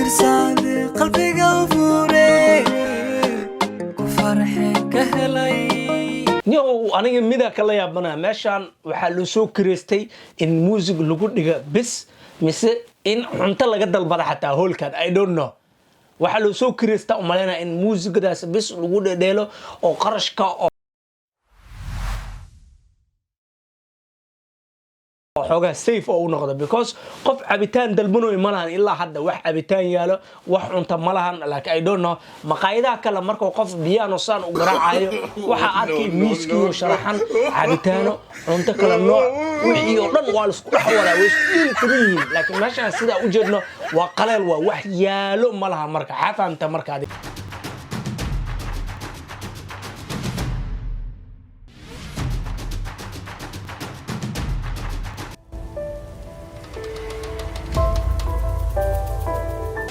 fiirsade qalbiga u fuure ku farxe ka helay aniga mida kala yaabana meeshan waxa loo soo kireystay in music lagu dhiga bis mise in cunto laga dalbada xataa hoolkan I don't know waxa loo soo kireystaa umalena in muusigadaas bis lagu dheelo oo qarashka xogaa safe oo noqdo because qof cabitaan dalbanoy malahan ilaa hadda wax cabitaan yaalo wax cunto malahan like I don't know maqaayadaha kale markoo qof piano san u garaacayo waxa arkay miiskii oo sharaxan cabitaano cunto kale nooc wixii oo dhan waa isku dhaxwalaa way isku tiriyeen laakiin meeshaan sida u jeedno waa qaleel waa wax yaalo malaha marka xafaanta marka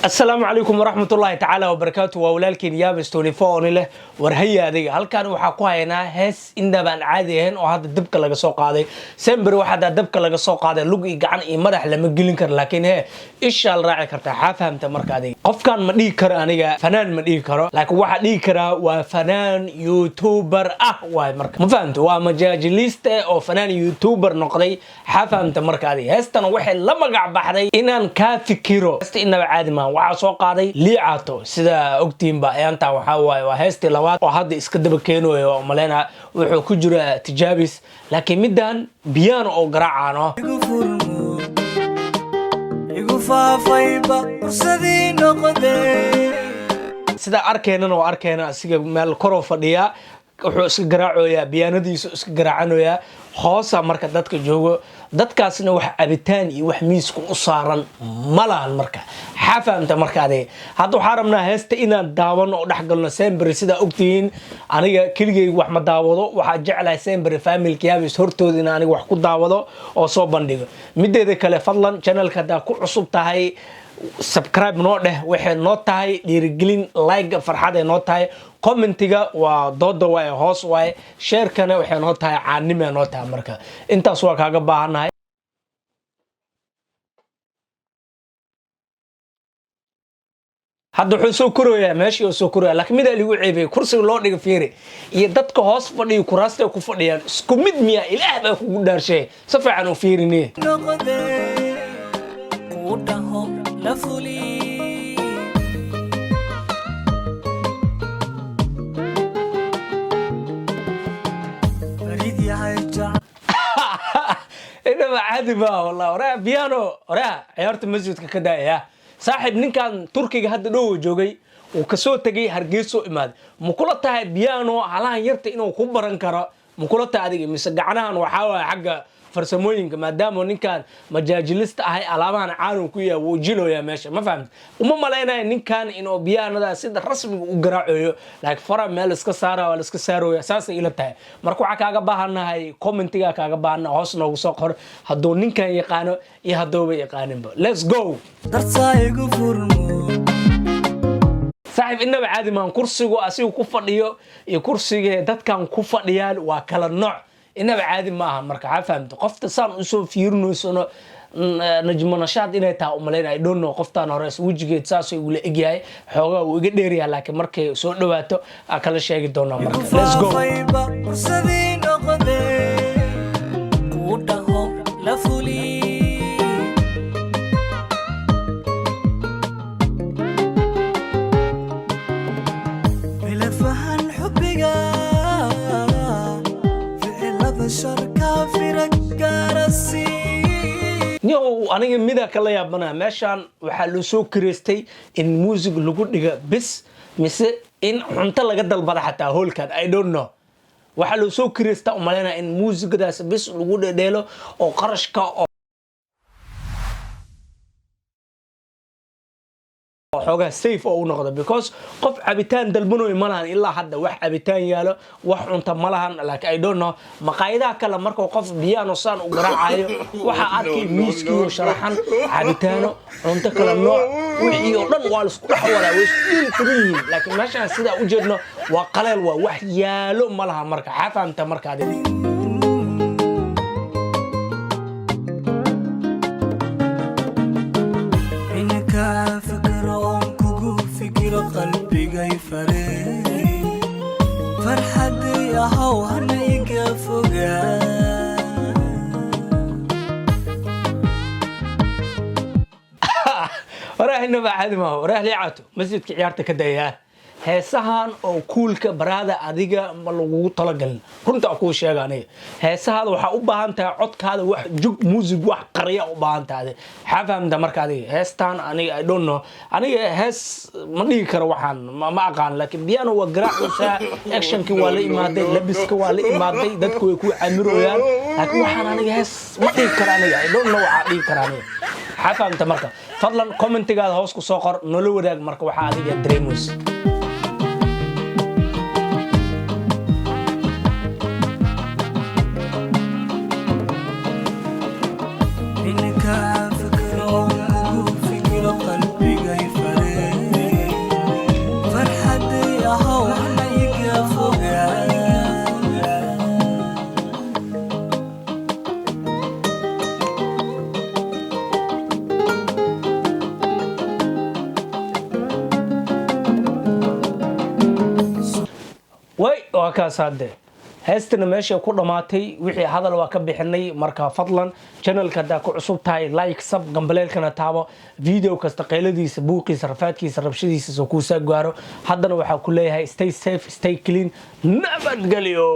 السلام عليكم ورحمة الله تعالى وبركاته وولالكين يابس تونيفون له ورهيا ذي هل كان وحكوا هنا هس إن دبان عادي هن وهذا الدبك لقى سوق هذا سمبر واحد الدبك لقى سوق هذا لقي عن إمرح لما قلنا كر لكن هي إيش الراعي كرتاح فهمت مركزي قف كان مدي كر أنا فنان مدي كر لكن واحد دي كر وفنان يوتيوبر واي مركز ما فهمت ومجاجليست أو فنان يوتيوبر نقدي حفهمت مركزي هستنا واحد لما قاعد بحدي إن كافي كيرو هست إنه عادي ما waxa soo qaaday liicaato sida ogtiin ba ayanta waxa waay waa heesti labaad oo hadda iska daba keenayo maleena wuxuu ku jira tijaabis laakiin midan piano oo garaacano igu faafayba ursadii noqday sida arkeena asiga meel koro fadhiya wuxuu iska garaacoyaa pianadiisu iska garaacanayaa hoosa marka dadka joogo dadkaasna wax cabitaan iyo wax miisku u saaran malahan marka xafaanta markaade hadda waxaan rabnaa heesta inaan daawano oo dhaxgalno Sembri sida ogtiin aniga keligay wax ma daawado waxa jeclahay Sembri family kiyaabis hortooda in aniga wax ku daawado oo soo bandhigo mideeda kale fadlan channelka da ku cusub tahay subscribe noo dheh waxay noo tahay dhiirigelin like farxad ay noo tahay commentiga waa dooda way hoos way share kana waxay noo tahay caanimo noo tahay marka intaas waa kaaga baahanahay hadda wuxuu soo koraya meeshii oo soo koraya laakiin mid aligu ceebay kursiga loo dhiga fiiri iyo dadka hoos fadhiyo kuraasta ku fadhiyaan isku mid miya ilaah baa kugu dhaarshay si fiican u fiirinay la fuli بريد يا هيجا إنما عادي ما والله وراه بيانو وراه عيارة مسجد كذا يا صاحب نكان تركي هذا دو جوجي وكسو تجي هرجيسو إماد مقولته بيانو على يرت إنه كبرن كرا مقولته هذه مسجعناها وحاول حاجة farsamooyinka maadaama ninkan majaajilista ahay alaabahan caalam ku yahay wajilo ya meesha ma fahamta uma maleynaa ninkan inuu biyaanada sida rasmiga u garaacayo like fara meel iska saara wala iska saaro asaas ila tahay marka waxa kaaga baahanahay commentiga kaaga baahana hoos noogu soo qor haduu ninkan yaqaano iyo hadooba yaqaaninba let's go darsaaygu furmo saaxib inaba caadi maan kursigu asigu ku fadhiyo iyo kursiga dadkan ku fadhiyaan waa kala nooc inaba caadi maaha marka xafaamto qofta saan u soo fiirinoysano najmo nashaad inay taa umaleyn I don't know qoftaan hore wajigeed saasay ula egyahay xoogaa uu iga dheeriyaa laakiin markay soo dhawaato kala sheegi doonaa marka let's go ku dhaho la fuli bila fahan hubbiga aniga mida kala yaabana meeshan waxa loo soo kireystay in music lagu dhiga bis mise in cunto laga dalbada xataa hoolkan I don't know waxa loo soo kireystaa umalena in muusigadaas bis lagu dheelo oo qarashka xogaa safe oo noqdo because qof cabitaan dalbanoy malahan ilaa hadda wax cabitaan yaalo wax cunto malahan like I don't know maqaayadaha kale markoo qof piano san u garaacayo waxa arkay miiskii oo sharaxan cabitaano cunto kale nooc wixii oo dhan waa isku dhaxwalaa way isku tiriyeen laakiin meeshaan sida u jeedno waa qaleel waa wax yaalo malaha marka xafaanta marka إنك فكر fikiro qalbigay fareen farxadii ahow hana iga fogaa waraahina baaxad ma waraah liicaato masjidka ciyaarta ka dayaan heesahan oo kuulka baraada adiga ma lagu talagalin runta ku sheeganay heesahaada waxa u baahan tahay codkaada wax jug music wax qariya u baahan tahay xafaamda marka adiga heestan aniga I don't know aniga hees ma dhigi karo waxaan ma aqaan laakiin piano waa garaaca actionki waa la imaaday labiska waa la imaaday dadku way ku amirooyaan laakiin waxaan aniga hees ma dhigi karo aniga I don't know waxa dhigi karo aniga xafaamta marka fadlan commentigaada hoos ku soo qor nolo wadaag marka waxa adiga dareemayso way waa ka saade heestana meesha ku dhamaatay wixii hadal waa ka bixinay marka fadlan channelka da ku cusub tahay like sub gambaleelkana taabo video kasta qeyladiisa buuqiisa rafaadkiisa rabshadiisa soo ku soo gaaro haddana waxa ku leeyahay stay safe stay clean nabadgelyo